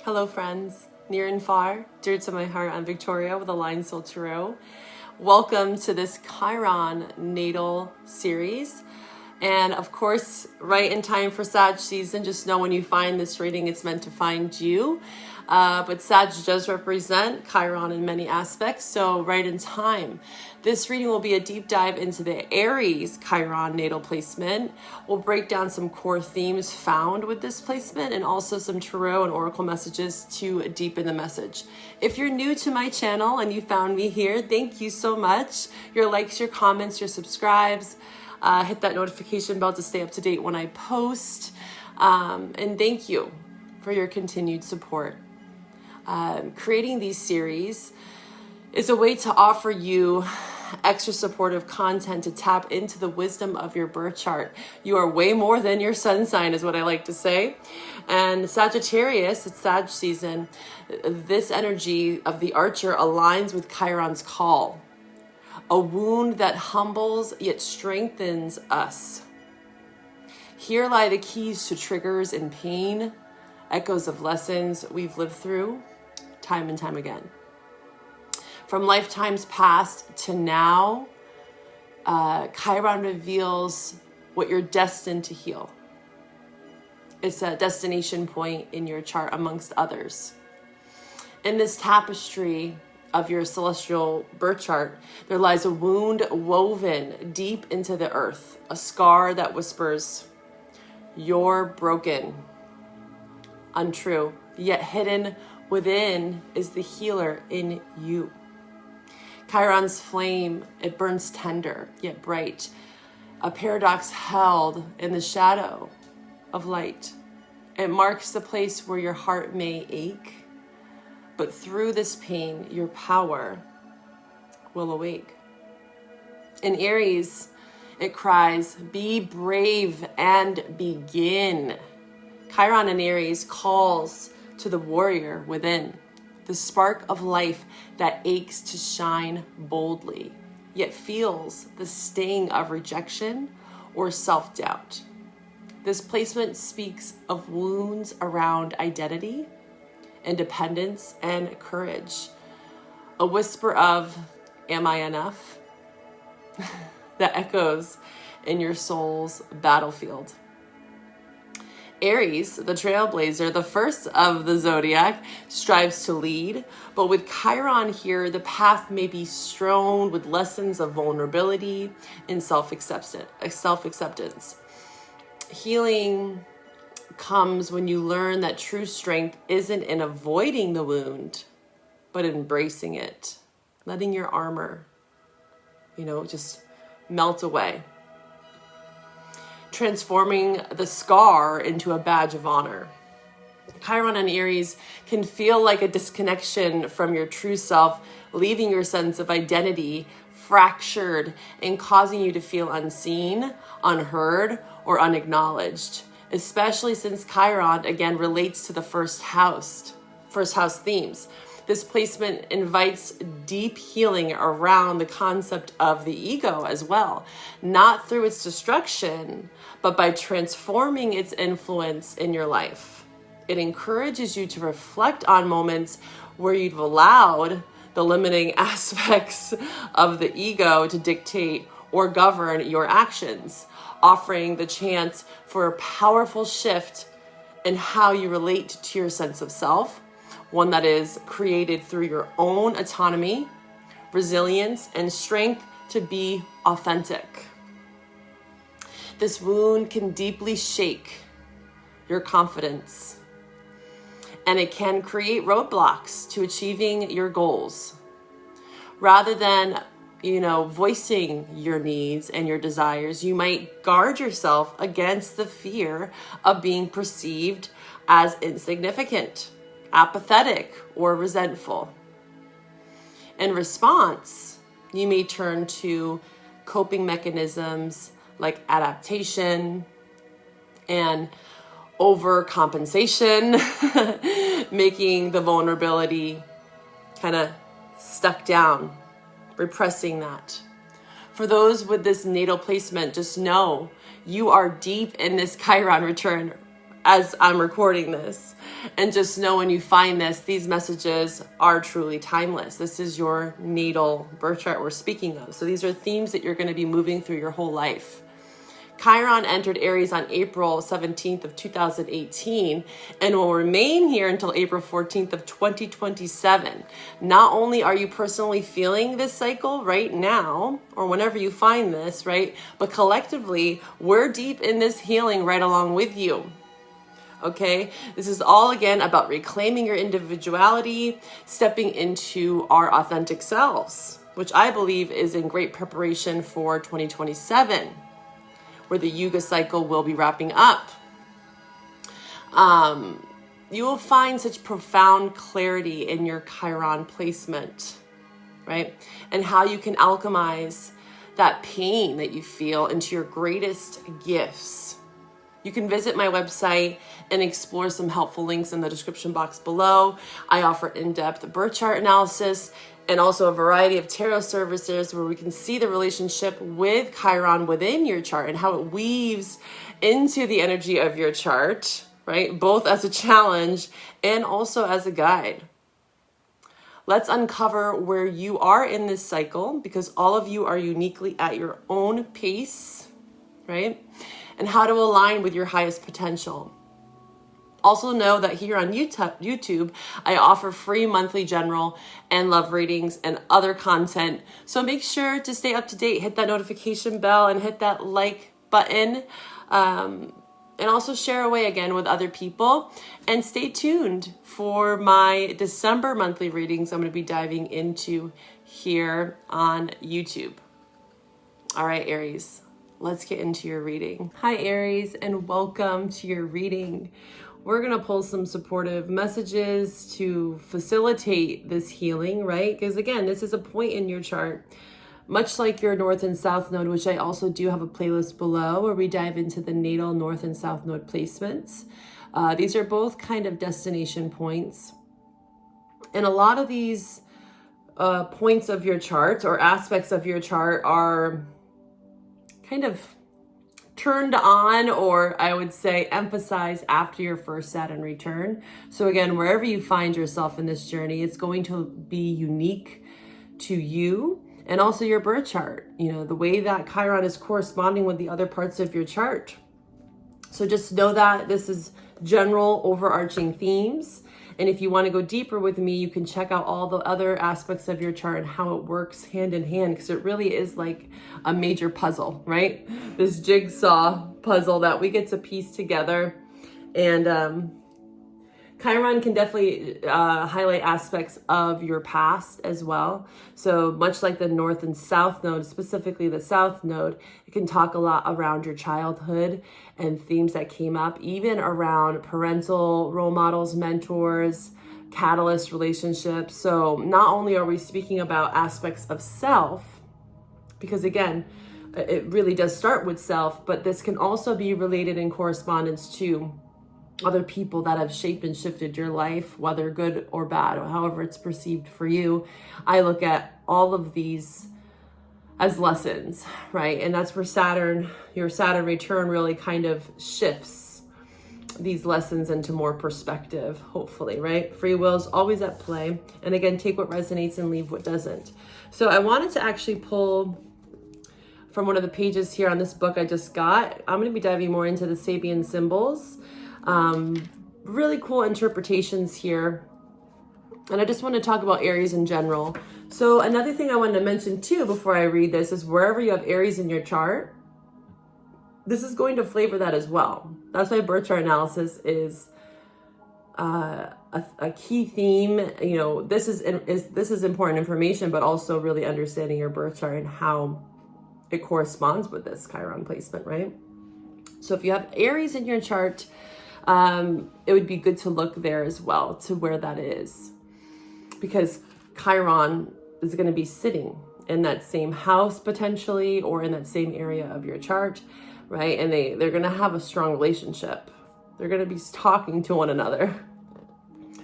Hello friends, near and far, dear to my heart, I'm Victoria with Aligned Soul Tarot. Welcome to this Chiron natal series. And of course, right in time for Sag season, just know when you find this reading, it's meant to find you. But Sag does represent Chiron in many aspects, so right in time. This reading will be a deep dive into the Aries Chiron natal placement. We'll break down some core themes found with this placement and also some tarot and oracle messages to deepen the message. If you're new to my channel and you found me here, thank you so much. Your likes, your comments, your subscribes. Hit that notification bell to stay up to date when I post. And thank you for your continued support. Creating these series is a way to offer you extra supportive content to tap into the wisdom of your birth chart. You are way more than your sun sign, is what I like to say. And Sagittarius, it's Sag season. This energy of the archer aligns with Chiron's call. A wound that humbles yet strengthens us. Here lie the keys to triggers and pain, echoes of lessons we've lived through time and time again. From lifetimes past to now, Chiron reveals what you're destined to heal. It's a destination point in your chart amongst others. In this tapestry of your celestial birth chart, there lies a wound woven deep into the earth, a scar that whispers, "You're broken." Untrue, yet hidden within is the healer in you. Chiron's flame, it burns tender, yet bright, a paradox held in the shadow of light. It marks the place where your heart may ache, but through this pain, your power will awake. In Aries, it cries, "Be brave and begin." Chiron in Aries calls to the warrior within, the spark of life that aches to shine boldly, yet feels the sting of rejection or self-doubt. This placement speaks of wounds around identity, independence, and courage. A whisper of, "Am I enough?" that echoes in your soul's battlefield. Aries, the trailblazer, the first of the zodiac, strives to lead, but with Chiron here, the path may be strewn with lessons of vulnerability and self-acceptance. Healing comes when you learn that true strength isn't in avoiding the wound, but embracing it, letting your armor, just melt away. Transforming the scar into a badge of honor. Chiron and Aries can feel like a disconnection from your true self, leaving your sense of identity fractured and causing you to feel unseen, unheard, or unacknowledged, especially since Chiron, again, relates to the first house themes. This placement invites deep healing around the concept of the ego as well, not through its destruction, but by transforming its influence in your life. It encourages you to reflect on moments where you've allowed the limiting aspects of the ego to dictate or govern your actions, offering the chance for a powerful shift in how you relate to your sense of self, one that is created through your own autonomy, resilience, and strength to be authentic. This wound can deeply shake your confidence, and it can create roadblocks to achieving your goals. Rather than, voicing your needs and your desires, you might guard yourself against the fear of being perceived as insignificant, apathetic, or resentful. In response, you may turn to coping mechanisms like adaptation and overcompensation, making the vulnerability kind of stuck down, repressing that. For those with this natal placement, just know you are deep in this Chiron return as I'm recording this. And just know when you find this, these messages are truly timeless. This is your natal birth chart we're speaking of. So these are themes that you're going to be moving through your whole life. Chiron entered Aries on April 17th of 2018 and will remain here until April 14th of 2027. Not only are you personally feeling this cycle right now, or whenever you find this, right? But collectively, we're deep in this healing right along with you. Okay, this is all again about reclaiming your individuality, stepping into our authentic selves, which I believe is in great preparation for 2027. Where the Yuga cycle will be wrapping up. You will find such profound clarity in your Chiron placement, right? And how you can alchemize that pain that you feel into your greatest gifts. You can visit my website and explore some helpful links in the description box below. I offer in-depth birth chart analysis and also a variety of tarot services where we can see the relationship with Chiron within your chart and how it weaves into the energy of your chart, right? Both as a challenge and also as a guide. Let's uncover where you are in this cycle, because all of you are uniquely at your own pace, right? And how to align with your highest potential. Also know that here on YouTube, I offer free monthly general and love readings and other content. So make sure to stay up to date, hit that notification bell and hit that like button. And also share away again with other people. And stay tuned for my December monthly readings I'm going to be diving into here on YouTube. All right, Aries, let's get into your reading. Hi, Aries, and welcome to your reading. We're going to pull some supportive messages to facilitate this healing, right? Because again, this is a point in your chart, much like your North and South node, which I also do have a playlist below where we dive into the natal North and South node placements. These are both kind of destination points. And a lot of these points of your chart or aspects of your chart are kind of turned on, or I would say emphasized after your first Saturn return. So again, wherever you find yourself in this journey, it's going to be unique to you and also your birth chart, you know, the way that Chiron is corresponding with the other parts of your chart. So just know that this is general overarching themes. And if you want to go deeper with me, you can check out all the other aspects of your chart and how it works hand in hand, because it really is like a major puzzle, right? This jigsaw puzzle that we get to piece together. And Chiron can definitely highlight aspects of your past as well. So much like the North and South node, specifically the South node, it can talk a lot around your childhood and themes that came up, even around parental role models, mentors, catalyst relationships. So not only are we speaking about aspects of self, because again, it really does start with self, but this can also be related in correspondence to other people that have shaped and shifted your life, whether good or bad, or however it's perceived for you. I look at all of these as lessons, right? And that's where Saturn, your Saturn return really kind of shifts these lessons into more perspective, hopefully, right? Free will is always at play. And again, take what resonates and leave what doesn't. So I wanted to actually pull from one of the pages here on this book I just got. I'm going to be diving more into the Sabian symbols. Really cool interpretations here. And I just want to talk about Aries in general. So another thing I wanted to mention too before I read this is wherever you have Aries in your chart, this is going to flavor that as well. That's why birth chart analysis is a key theme. You know, this is important information, but also really understanding your birth chart and how it corresponds with this Chiron placement, right? So if you have Aries in your chart, it would be good to look there as well to where that is, because Chiron is going to be sitting in that same house potentially, or in that same area of your chart, right? And they're going to have a strong relationship. They're going to be talking to one another.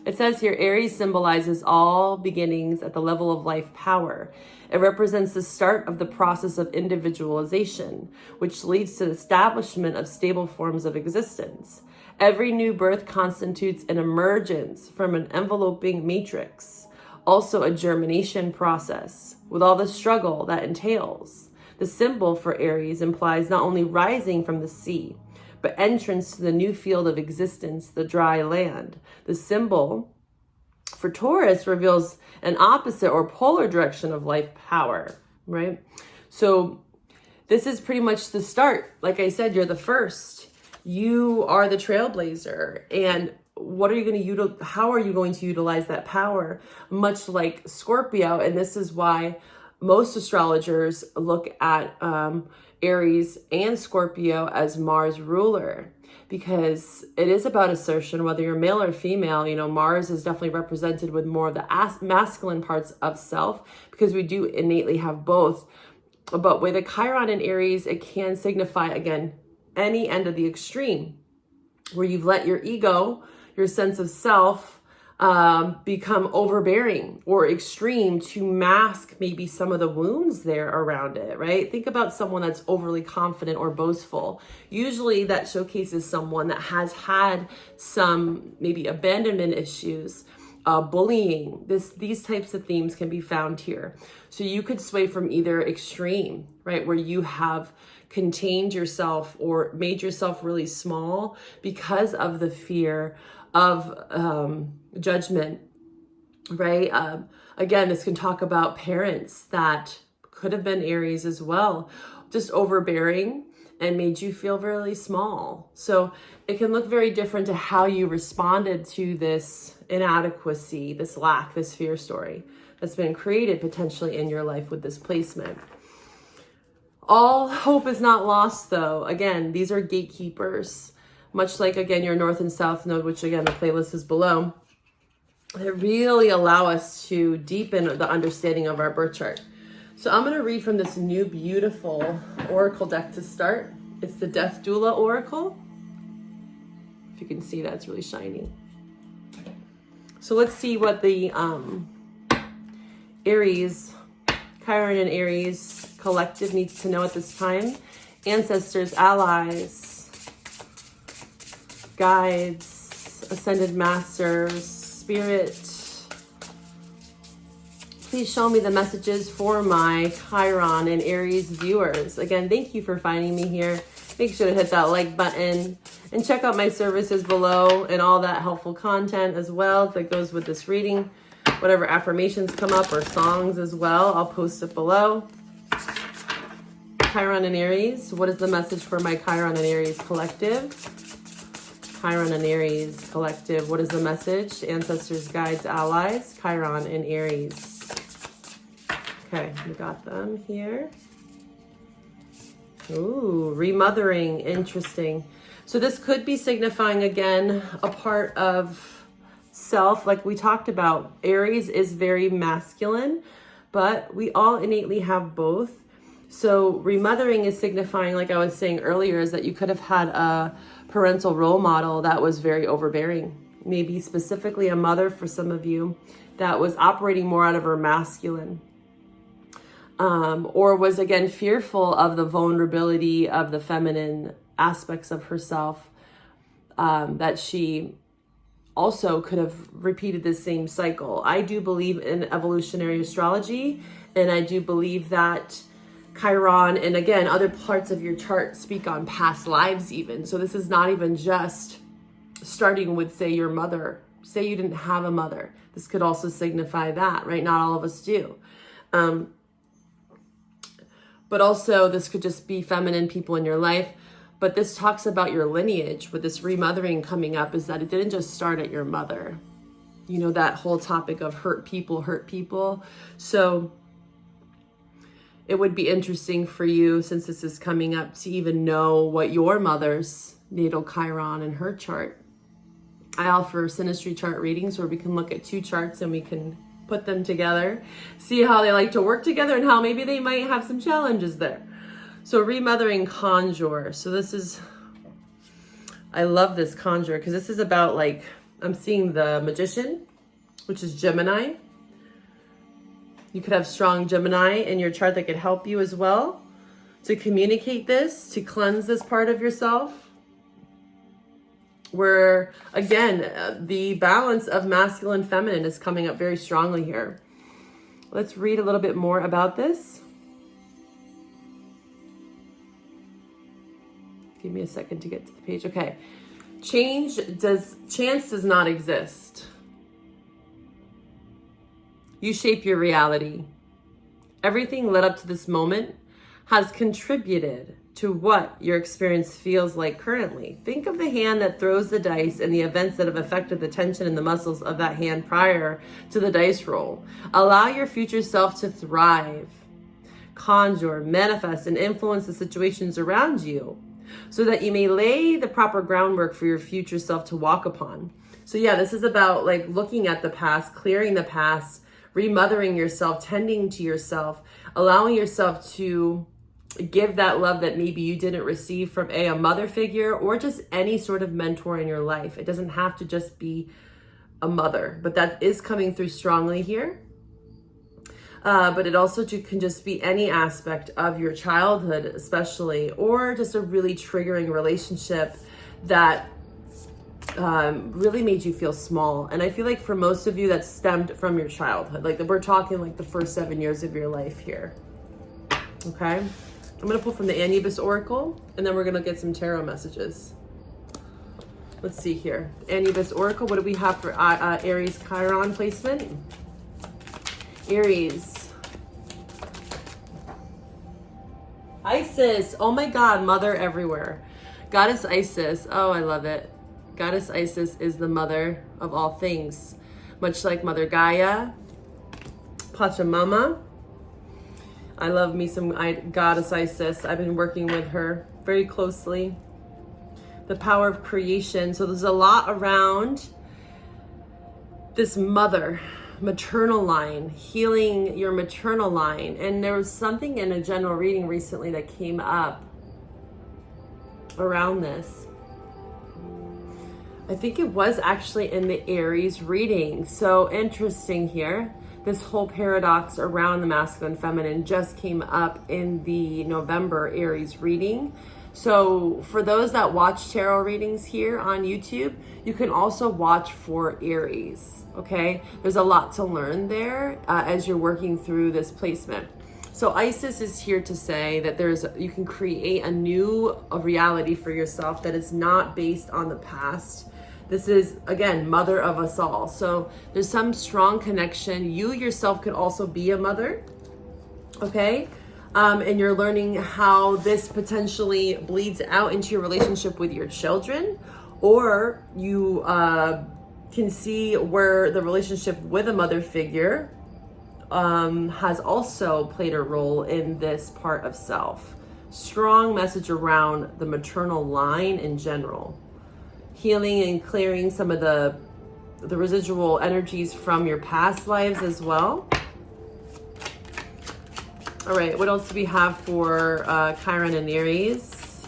It says here, Aries symbolizes all beginnings at the level of life power. It represents the start of the process of individualization, which leads to the establishment of stable forms of existence. Every new birth constitutes an emergence from an enveloping matrix, also a germination process, with all the struggle that entails. The symbol for Aries implies not only rising from the sea, but entrance to the new field of existence, the dry land. The symbol for Taurus reveals an opposite or polar direction of life power, right? So this is pretty much the start. Like I said, you're the first. You are the trailblazer. And what are you going to how are you going to utilize that power? Much like Scorpio, and this is why most astrologers look at Aries and Scorpio as Mars ruler, because it is about assertion, whether you're male or female. You know, Mars is definitely represented with more of the masculine parts of self, because we do innately have both. But with a Chiron in Aries, it can signify, again, any end of the extreme, where you've let your ego, your sense of self, become overbearing or extreme to mask maybe some of the wounds there around it, right? Think about someone that's overly confident or boastful. Usually that showcases someone that has had some maybe abandonment issues, bullying. These types of themes can be found here. So you could sway from either extreme, right? Where you have contained yourself or made yourself really small because of the fear of judgment, right? Again, this can talk about parents that could have been Aries as well, just overbearing and made you feel really small. So it can look very different to how you responded to this inadequacy, this lack, this fear story that's been created potentially in your life with this placement. All hope is not lost, though. Again, these are gatekeepers, much like, again, your North and South node, which, again, the playlist is below. They really allow us to deepen the understanding of our birth chart. So I'm going to read from this new beautiful oracle deck to start. It's the Death Doula Oracle. If you can see that, it's really shiny. So let's see what the Aries, Chiron and Aries collective needs to know at this time. Ancestors, allies, guides, ascended masters, spirit. Please show me the messages for my Chiron and Aries viewers. Again, thank you for finding me here. Make sure to hit that like button and check out my services below and all that helpful content as well that goes with this reading. Whatever affirmations come up or songs as well, I'll post it below. Chiron and Aries, what is the message for my Chiron and Aries collective? Chiron and Aries collective, what is the message? Ancestors, guides, allies, Chiron and Aries. Okay, we got them here. Ooh, remothering, interesting. So this could be signifying, again, a part of self, like we talked about. Aries is very masculine, but we all innately have both. So remothering is signifying, like I was saying earlier, is that you could have had a parental role model that was very overbearing. Maybe specifically a mother for some of you that was operating more out of her masculine. Or was, again, fearful of the vulnerability of the feminine aspects of herself, that she also could have repeated this same cycle. I do believe in evolutionary astrology, and I do believe that Chiron and, again, other parts of your chart speak on past lives even. So this is not even just starting with, say, your mother. Say you didn't have a mother. This could also signify that, right? Not all of us do. But also this could just be feminine people in your life. But this talks about your lineage with this remothering coming up, is that it didn't just start at your mother. You know, that whole topic of hurt people. So it would be interesting for you, since this is coming up, to even know what your mother's natal Chiron in her chart. I offer synastry chart readings where we can look at two charts and we can put them together, see how they like to work together and how maybe they might have some challenges there. So remothering conjure. So this is, I love this conjure because this is about, like, I'm seeing the Magician, which is Gemini. You could have strong Gemini in your chart that could help you as well to communicate this, to cleanse this part of yourself. where, again, the balance of masculine and feminine is coming up very strongly here. Let's read a little bit more about this. Give me a second to get to the page. Okay. Chance does not exist. You shape your reality. Everything led up to this moment has contributed to what your experience feels like currently. Think of the hand that throws the dice and the events that have affected the tension in the muscles of that hand prior to the dice roll. Allow your future self to thrive, conjure, manifest, and influence the situations around you so that you may lay the proper groundwork for your future self to walk upon. So yeah, this is about like looking at the past, clearing the past, remothering yourself, tending to yourself, allowing yourself to give that love that maybe you didn't receive from a mother figure or just any sort of mentor in your life. It doesn't have to just be a mother, but that is coming through strongly here. But it also can just be any aspect of your childhood, especially, or just a really triggering relationship that really made you feel small. And I feel like for most of you, that stemmed from your childhood. Like we're talking like the first 7 years of your life here. Okay. I'm going to pull from the Anubis Oracle, and then we're going to get some tarot messages. Let's see here. Anubis Oracle, what do we have for Aries Chiron placement? Aries. Isis. Oh my God, mother everywhere. Goddess Isis. Oh, I love it. Goddess Isis is the mother of all things. Much like Mother Gaia, Pachamama. I love me some Goddess Isis. I've been working with her very closely. The power of creation. So there's a lot around this maternal line, healing your maternal line. And there was something in a general reading recently that came up around this. I think it was actually in the Aries reading. So interesting here. This whole paradox around the masculine and feminine just came up in the November Aries reading. So for those that watch tarot readings here on YouTube, you can also watch for Aries, okay? There's a lot to learn there as you're working through this placement. So Isis is here to say that you can create a new reality for yourself that is not based on the past. This is, again, mother of us all. So there's some strong connection. You yourself could also be a mother, okay? And you're learning how this potentially bleeds out into your relationship with your children, or you can see where the relationship with a mother figure has also played a role in this part of self. Strong message around the maternal line in general. Healing and clearing some of the residual energies from your past lives as well. All right, what else do we have for Chiron and Aries?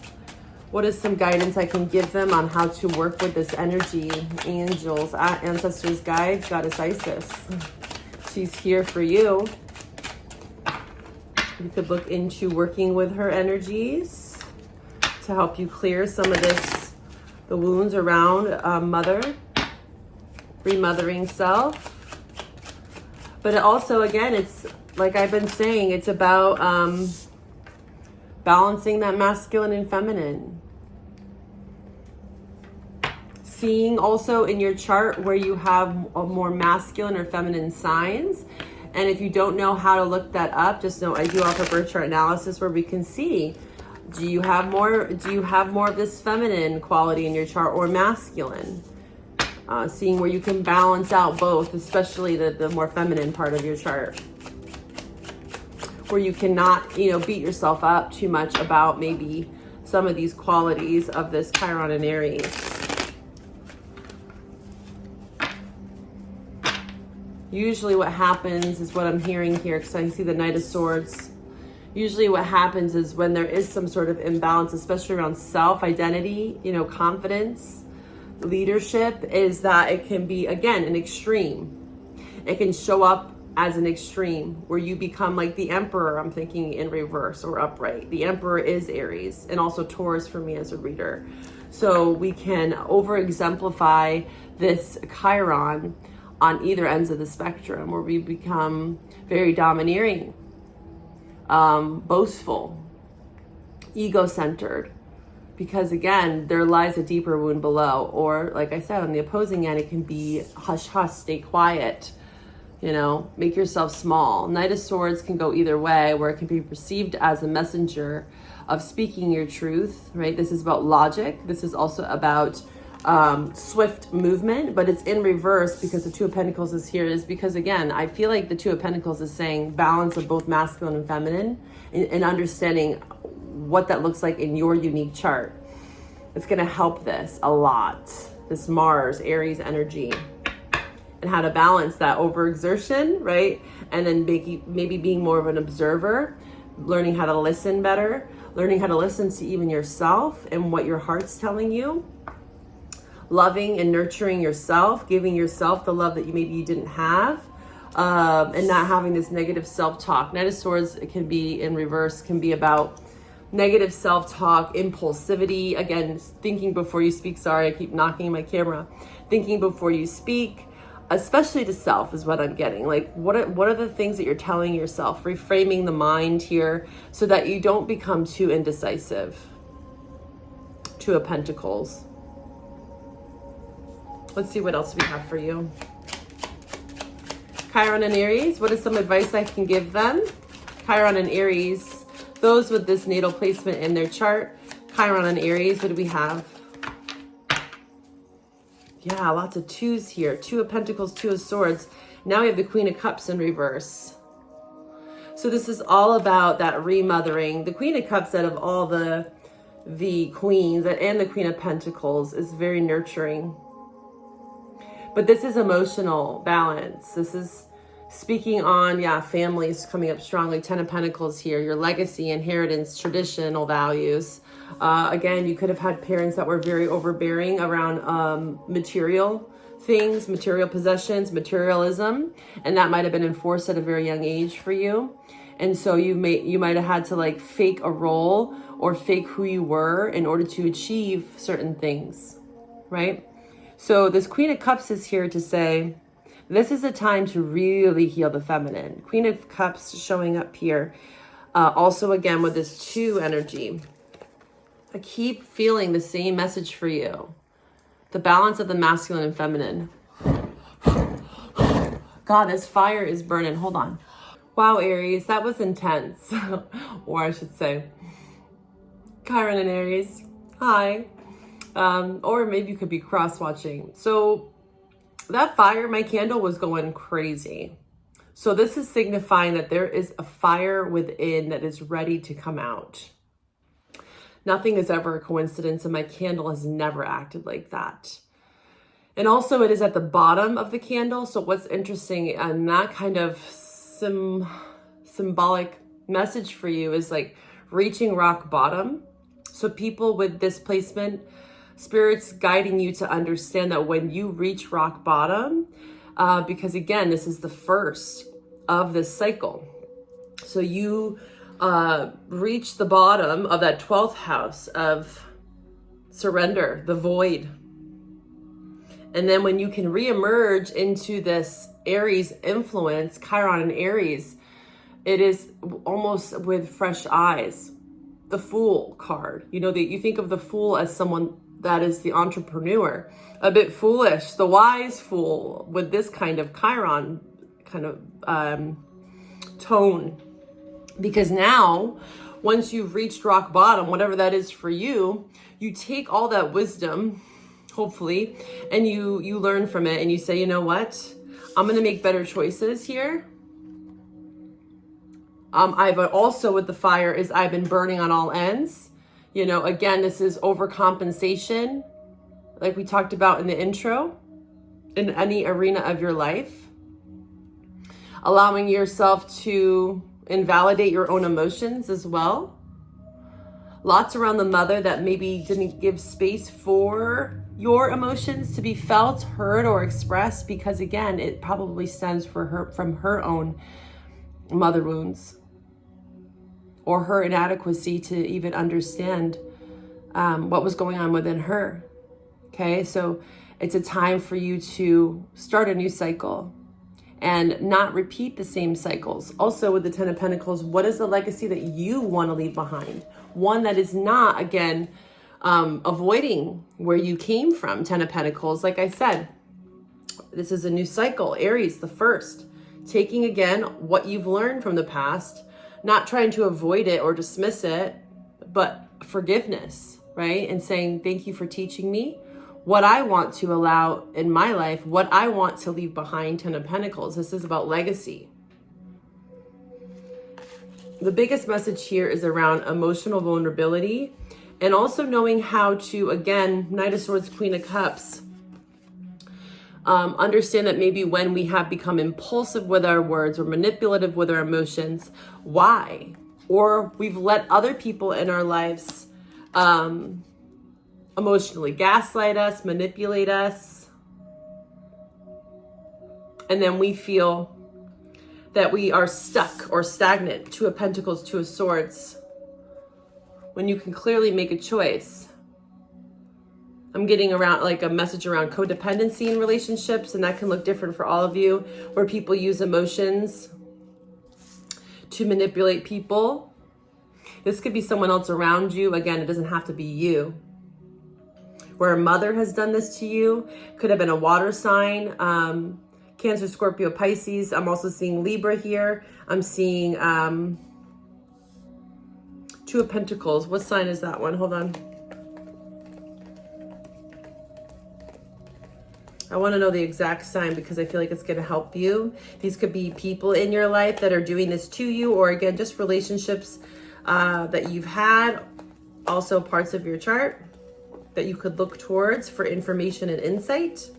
What is some guidance I can give them on how to work with this energy? Angels, ancestors, guides, Goddess Isis. She's here for you. You could look into working with her energies to help you clear some of the wounds around mother, remothering self. But it also, again, it's like I've been saying, it's about balancing that masculine and feminine. Seeing also in your chart where you have a more masculine or feminine signs. And if you don't know how to look that up, just know I do offer birth chart analysis where we can see, do you have more of this feminine quality in your chart or masculine? Seeing where you can balance out both, especially the more feminine part of your chart. Where you cannot, beat yourself up too much about maybe some of these qualities of this Chiron and Aries. Usually what happens is what I'm hearing here, because I see the Knight of Swords. Usually what happens is when there is some sort of imbalance, especially around self-identity, confidence, leadership, is that it can be, again, an extreme. It can show up as an extreme where you become like the Emperor, I'm thinking in reverse or upright. The Emperor is Aries and also Taurus for me as a reader. So we can over exemplify this Chiron on either ends of the spectrum, where we become very domineering, boastful, ego-centered, because again, there lies a deeper wound below. Or like I said, on the opposing end, it can be hush hush, stay quiet, you know, make yourself small. Knight of Swords can go either way, where it can be perceived as a messenger of speaking your truth, right? This is about logic. This is also about swift movement, but it's in reverse, because the Two of Pentacles is here, is because, again, I feel like the Two of Pentacles is saying balance of both masculine and feminine, and understanding what that looks like in your unique chart. It's going to help this a lot, this Mars, Aries energy, and how to balance that overexertion, right? And then maybe being more of an observer, learning how to listen better, learning how to listen to even yourself and what your heart's telling you, loving and nurturing yourself, giving yourself the love that maybe you didn't have, and not having this negative self-talk. Knight of Swords, it can be in reverse, can be about negative self-talk, impulsivity, again, thinking before you speak. Sorry, I keep knocking my camera. Thinking before you speak, especially to self, is what I'm getting. Like, what are the things that you're telling yourself? Reframing the mind here so that you don't become too indecisive. Two of Pentacles. Let's see what else we have for you. Chiron and Aries, what is some advice I can give them? Chiron and Aries, those with this natal placement in their chart. Chiron and Aries, what do we have? Yeah, lots of twos here. Two of Pentacles, Two of Swords. Now we have the Queen of Cups in reverse. So this is all about that remothering. The Queen of Cups, out of all the queens and the Queen of Pentacles, is very nurturing. But this is emotional balance. This is speaking on, families coming up strongly. Ten of Pentacles here, your legacy, inheritance, traditional values. Again, you could have had parents that were very overbearing around material things, material possessions, materialism, and that might have been enforced at a very young age for you. And so you might have had to like fake a role or fake who you were in order to achieve certain things, right? So this Queen of Cups is here to say, this is a time to really heal the feminine. Queen of Cups showing up here. Also, again, with this two energy. I keep feeling the same message for you. The balance of the masculine and feminine. God, this fire is burning. Hold on. Wow, Aries, that was intense. Or I should say, Chiron and Aries. Hi. Or maybe you could be cross-watching. So that fire, my candle was going crazy. So this is signifying that there is a fire within that is ready to come out. Nothing is ever a coincidence, and my candle has never acted like that. And also it is at the bottom of the candle. So what's interesting, and that kind of symbolic message for you is like reaching rock bottom. So people with this placement, Spirit's guiding you to understand that when you reach rock bottom, because again, this is the first of this cycle. So you reach the bottom of that 12th house of surrender, the void. And then when you can reemerge into this Aries influence, Chiron and Aries, it is almost with fresh eyes. The Fool card, you know, that you think of the Fool as someone that is the entrepreneur, a bit foolish, the wise fool, with this kind of Chiron kind of tone. Because now, once you've reached rock bottom, whatever that is for you, you take all that wisdom, hopefully, and you learn from it, and you say, you know what? I'm going to make better choices here. I've also, with the fire, is I've been burning on all ends. You know, again, this is overcompensation, like we talked about in the intro, in any arena of your life. Allowing yourself to invalidate your own emotions as well. Lots around the mother that maybe didn't give space for your emotions to be felt, heard, or expressed, because again, it probably stems from her own mother wounds, or her inadequacy to even understand what was going on within her. Okay, so it's a time for you to start a new cycle and not repeat the same cycles. Also with the Ten of Pentacles, what is the legacy that you want to leave behind? One that is not, again, avoiding where you came from. Ten of Pentacles, like I said, this is a new cycle. Aries, the first. Taking, again, what you've learned from the past, not trying to avoid it or dismiss it, but forgiveness, right? And saying, thank you for teaching me what I want to allow in my life, what I want to leave behind. Ten of Pentacles. This is about legacy. The biggest message here is around emotional vulnerability and also knowing how to, again, Knight of Swords, Queen of Cups, understand that maybe when we have become impulsive with our words or manipulative with our emotions, why? Or we've let other people in our lives emotionally gaslight us, manipulate us. And then we feel that we are stuck or stagnant. Two of Pentacles, Two of Swords. When you can clearly make a choice. I'm getting around like a message around codependency in relationships, and that can look different for all of you, where people use emotions to manipulate people. This could be someone else around you. Again, it doesn't have to be you. Where a mother has done this to you, could have been a water sign, Cancer, Scorpio, Pisces. I'm also seeing Libra here. I'm seeing Two of Pentacles. What sign is that one? Hold on. I want to know the exact sign because I feel like it's going to help you. These could be people in your life that are doing this to you, or again, just relationships that you've had. Also parts of your chart that you could look towards for information and insight.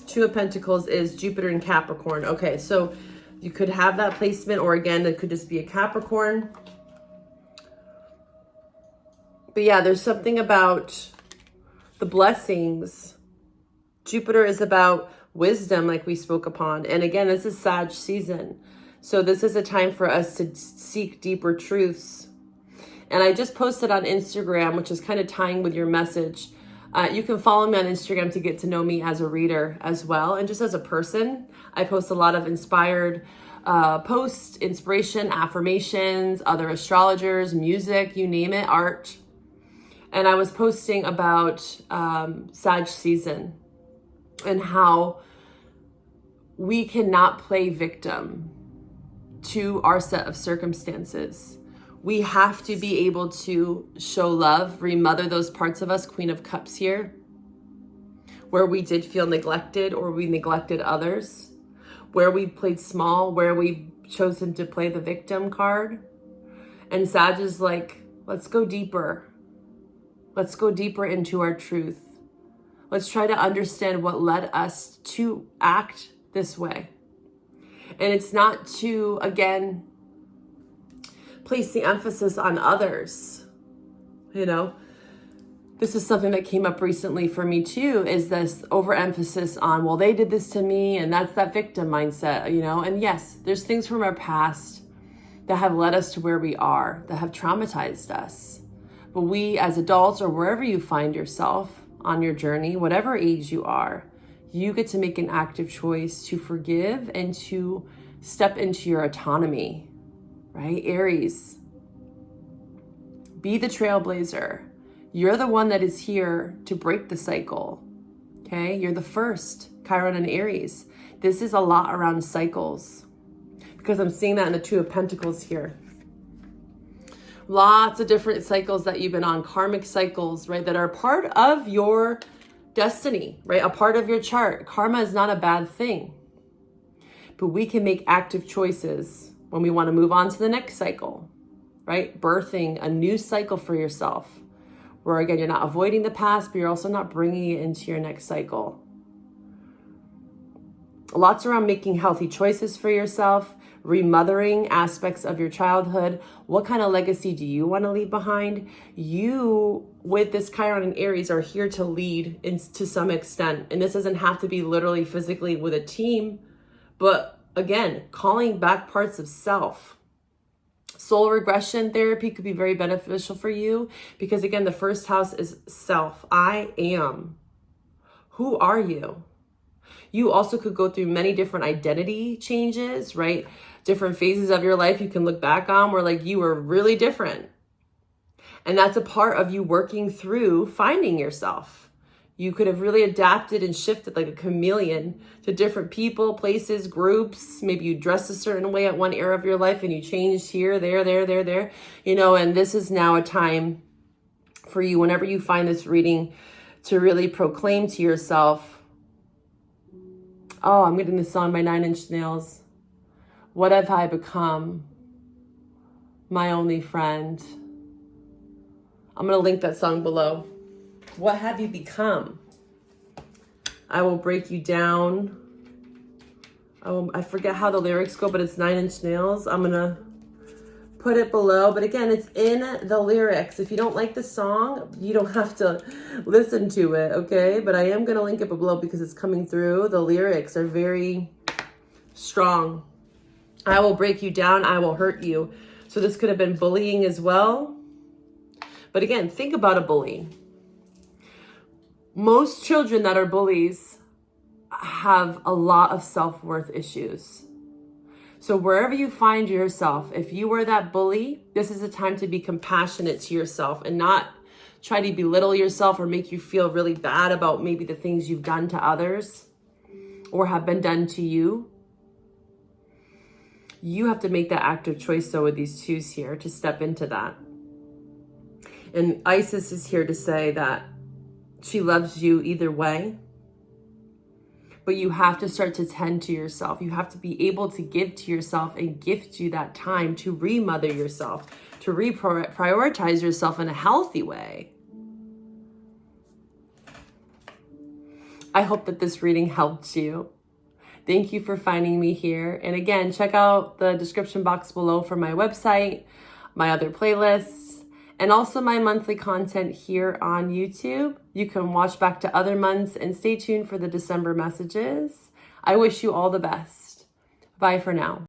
Two of Pentacles is Jupiter and Capricorn. Okay, so you could have that placement, or again, it could just be a Capricorn. But yeah, there's something about the blessings. Jupiter is about wisdom, like we spoke upon. And again, this is Sag season. So this is a time for us to seek deeper truths. And I just posted on Instagram, which is kind of tying with your message. You can follow me on Instagram to get to know me as a reader as well. And just as a person, I post a lot of inspired posts, inspiration, affirmations, other astrologers, music, you name it, art. And I was posting about Sag season and how we cannot play victim to our set of circumstances. We have to be able to show love, remother those parts of us, Queen of Cups here, where we did feel neglected or we neglected others, where we played small, where we chosen to play the victim card. And Sag is like, let's go deeper. Let's go deeper into our truth. Let's try to understand what led us to act this way. And it's not to, again, place the emphasis on others. You know, this is something that came up recently for me too, is this overemphasis on, well, they did this to me, and that's that victim mindset, you know. And yes, there's things from our past that have led us to where we are, that have traumatized us. But we as adults, or wherever you find yourself on your journey, whatever age you are, you get to make an active choice to forgive and to step into your autonomy, right? Aries, be the trailblazer. You're the one that is here to break the cycle, okay? You're the first, Chiron and Aries. This is a lot around cycles because I'm seeing that in the Two of Pentacles here. Lots of different cycles that you've been on, karmic cycles, right? That are part of your destiny, right? A part of your chart. Karma is not a bad thing, but we can make active choices when we want to move on to the next cycle, right? Birthing a new cycle for yourself, where again, you're not avoiding the past, but you're also not bringing it into your next cycle. Lots around making healthy choices for yourself, remothering aspects of your childhood. What kind of legacy do you want to leave behind? You, with this Chiron and Aries, are here to lead to some extent. And this doesn't have to be literally physically with a team, but again, calling back parts of self. Soul regression therapy could be very beneficial for you because, again, the first house is self. I am. Who are you? You also could go through many different identity changes, right? Different phases of your life you can look back on where like you were really different. And that's a part of you working through finding yourself. You could have really adapted and shifted like a chameleon to different people, places, groups. Maybe you dressed a certain way at one era of your life and you changed here, there, you know, and this is now a time for you, whenever you find this reading, to really proclaim to yourself, oh, I'm getting this song by 9 Inch Nails. What have I become? My only friend. I'm going to link that song below. What have you become? I will break you down. I forget how the lyrics go, but it's 9 Inch Nails. I'm going to put it below. But again, it's in the lyrics. If you don't like the song, you don't have to listen to it, okay? But I am going to link it below because it's coming through. The lyrics are very strong. I will break you down. I will hurt you. So this could have been bullying as well. But again, think about a bully. Most children that are bullies have a lot of self-worth issues. So wherever you find yourself, if you were that bully, this is a time to be compassionate to yourself and not try to belittle yourself or make you feel really bad about maybe the things you've done to others or have been done to you. You have to make that active choice, though, with these twos here to step into that. And Isis is here to say that she loves you either way. But you have to start to tend to yourself. You have to be able to give to yourself and gift you that time to remother yourself, to prioritize yourself in a healthy way. I hope that this reading helped you. Thank you for finding me here. And again, check out the description box below for my website, my other playlists, and also my monthly content here on YouTube. You can watch back to other months and stay tuned for the December messages. I wish you all the best. Bye for now.